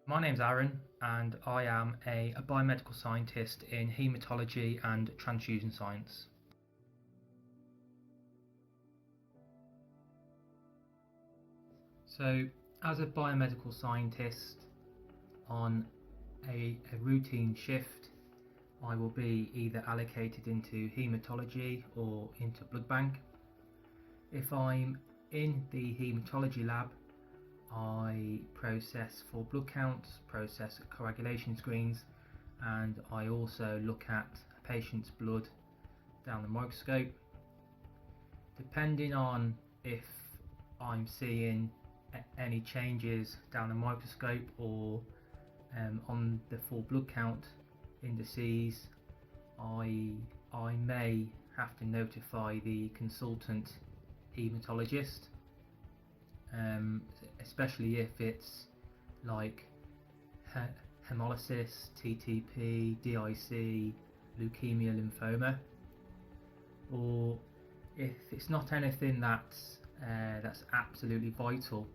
My name's Aaron and I am a biomedical scientist in haematology and transfusion science. So, as a biomedical scientist on a routine shift, I will be either allocated into haematology or into blood bank. If I'm in the haematology lab, I process for blood counts, process coagulation screens, and I also look at a patient's blood down the microscope. Depending on if I'm seeing any changes down the microscope or on the full blood count indices, I may have to notify the consultant haematologist, especially if it's like hemolysis, TTP, DIC, leukemia, lymphoma, or if it's not anything that's absolutely vital,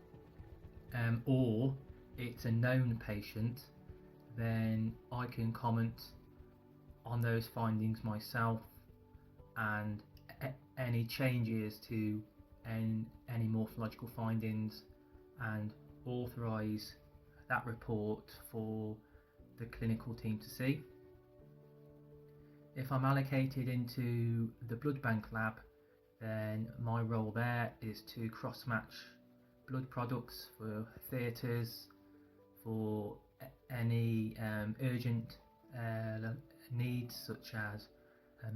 or it's a known patient, then I can comment on those findings myself, and any changes to any morphological findings, and authorise that report for the clinical team to see. If I'm allocated into the blood bank lab, then my role there is to cross-match blood products for theatres, for any urgent needs such as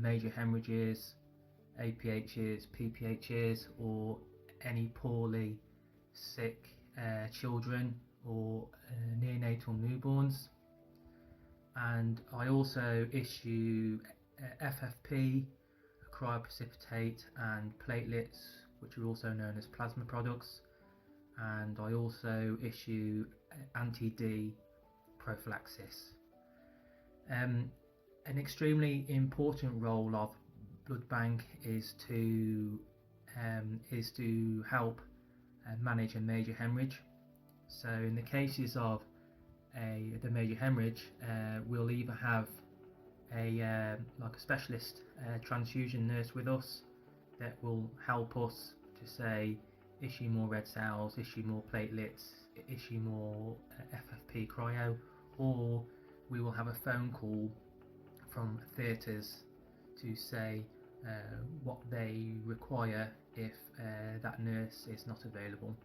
major hemorrhages, APHs, PPHs, or any poorly sick children or neonatal newborns. And I also issue FFP, cryoprecipitate, and platelets, which are also known as plasma products. And I also issue anti-D prophylaxis. An extremely important role of blood bank is to help manage a major hemorrhage. So in the cases of the major hemorrhage, we'll either have a specialist transfusion nurse with us that will help us to say issue more red cells, issue more platelets, issue more FFP cryo, or we will have a phone call from theatres to say what they require if that nurse is not available.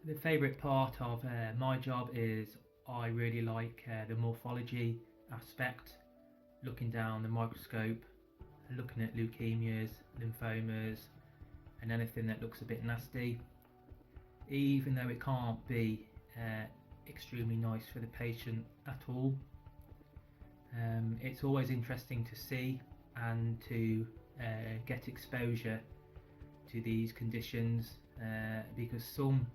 The favourite part of my job is I really like the morphology aspect, looking down the microscope, looking at leukemias, lymphomas, and anything that looks a bit nasty, even though it can't be extremely nice for the patient at all. It's always interesting to see and to get exposure to these conditions, because some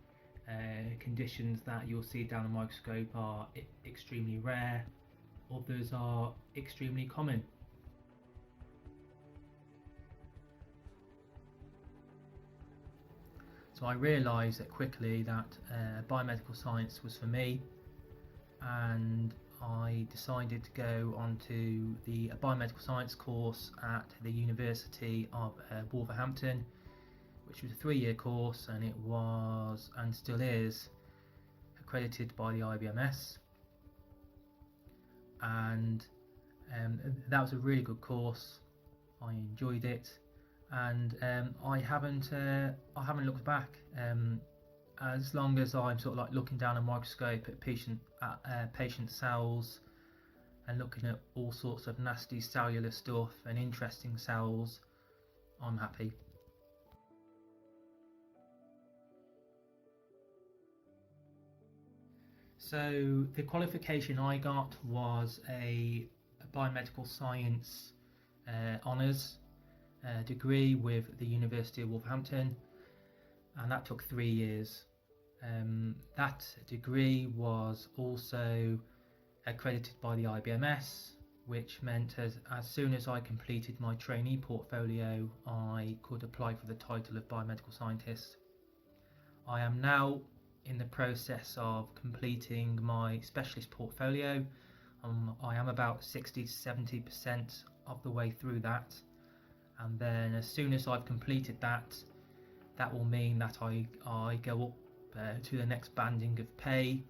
conditions that you'll see down the microscope are extremely rare, others are extremely common. So I realised quickly that biomedical science was for me, and I decided to go onto the biomedical science course at the University of Wolverhampton, which was a 3-year course, and it was and still is accredited by the IBMS, and that was a really good course. I enjoyed it, and I haven't looked back. As long as I'm sort of like looking down a microscope at patient cells and looking at all sorts of nasty cellular stuff and interesting cells, I'm happy. So the qualification I got was a biomedical science honours degree with the University of Wolverhampton, and that took 3 years. That degree was also accredited by the IBMS, which meant as soon as I completed my trainee portfolio, I could apply for the title of biomedical scientist. I am now in the process of completing my specialist portfolio. I am about 60 to 70% of the way through that, and then as soon as I've completed that, that will mean that I go up to the next banding of pay,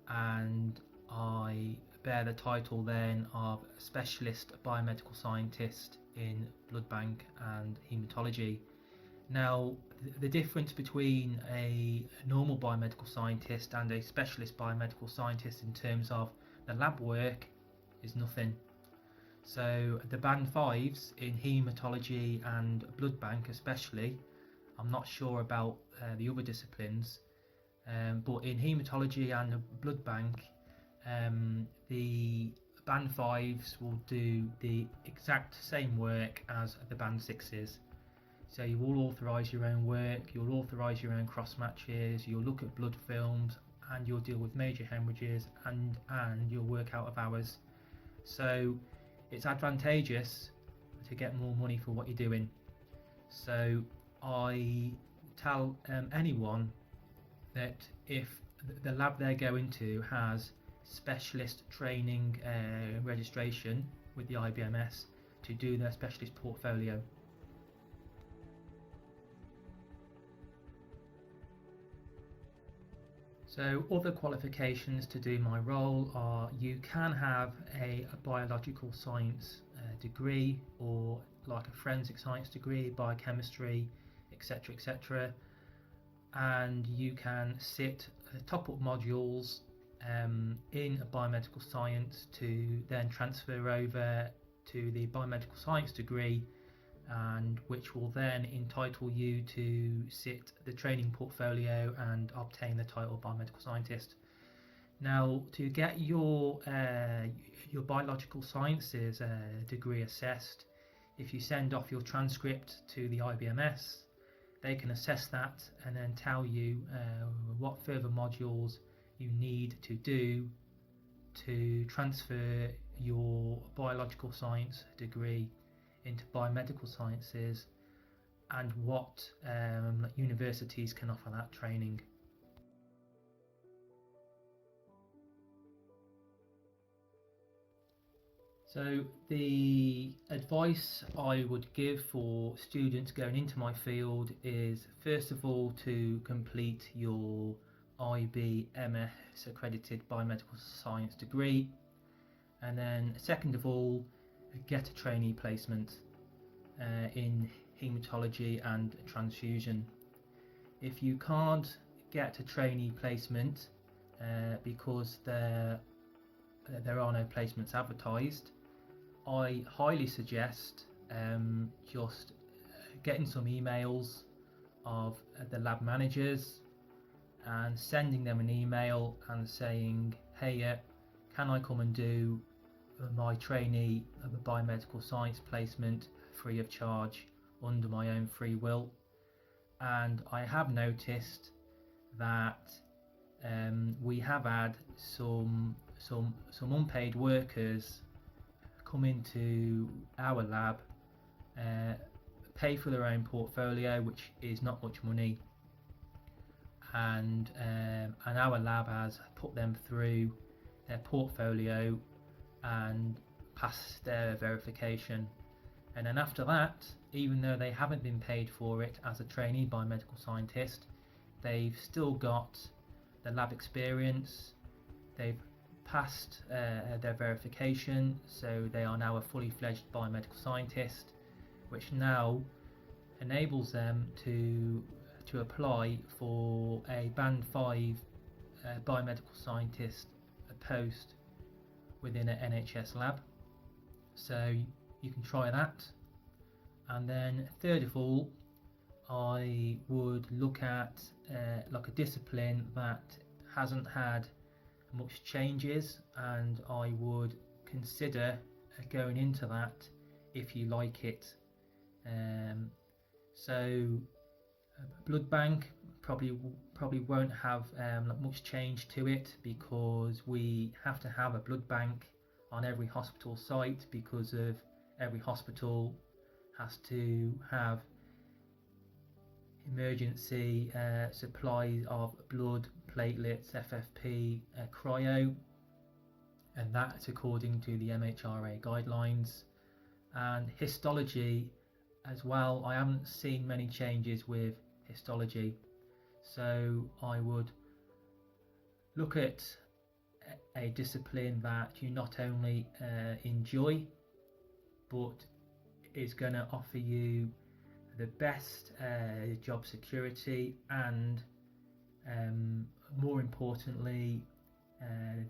and I bear the title then of specialist biomedical scientist in blood bank and haematology. Now, the difference between a normal biomedical scientist and a specialist biomedical scientist in terms of the lab work is nothing. So the band 5s in haematology and blood bank especially, I'm not sure about the other disciplines, but in haematology and blood bank, the band 5s will do the exact same work as the band 6s. So you will authorise your own work, you'll authorise your own cross matches, you'll look at blood films, and you'll deal with major hemorrhages, and you'll work out of hours. So it's advantageous to get more money for what you're doing. So I tell anyone that if the lab they're going to has specialist training registration with the IBMS, to do their specialist portfolio. So other qualifications to do my role are: you can have a biological science degree, or like a forensic science degree, biochemistry, etc., etc., and you can sit top-up modules in a biomedical science to then transfer over to the biomedical science degree, and which will then entitle you to sit the training portfolio and obtain the title biomedical scientist. Now, to get your biological sciences degree assessed, if you send off your transcript to the IBMS, they can assess that and then tell you what further modules you need to do to transfer your biological science degree into biomedical sciences, and what universities can offer that training. So the advice I would give for students going into my field is, first of all, to complete your IBMS accredited biomedical science degree, and then second of all, get a trainee placement in haematology and transfusion. If you can't get a trainee placement because there are no placements advertised, I highly suggest just getting some emails of the lab managers and sending them an email and saying, hey, can I come and do my trainee of a biomedical science placement free of charge under my own free will? And I have noticed that we have had some unpaid workers come into our lab, pay for their own portfolio, which is not much money, and our lab has put them through their portfolio and passed their verification, and then after that, even though they haven't been paid for it as a trainee biomedical scientist, they've still got the lab experience, they've passed their verification, so they are now a fully fledged biomedical scientist, which now enables them to apply for a band 5 biomedical scientist post within an NHS lab. So you can try that. And then third of all, I would look at like a discipline that hasn't had much changes, and I would consider going into that if you like it. So blood bank probably won't have much change to it, because we have to have a blood bank on every hospital site, because of every hospital has to have emergency supplies of blood, platelets, FFP, cryo, and that's according to the MHRA guidelines. And histology as well, I haven't seen many changes with histology, so I would look at a discipline that you not only enjoy, but is going to offer you the best job security, and more importantly,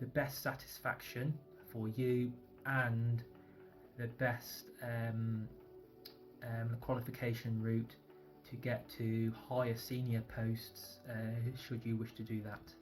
the best satisfaction for you, and the best qualification route to get to higher senior posts should you wish to do that.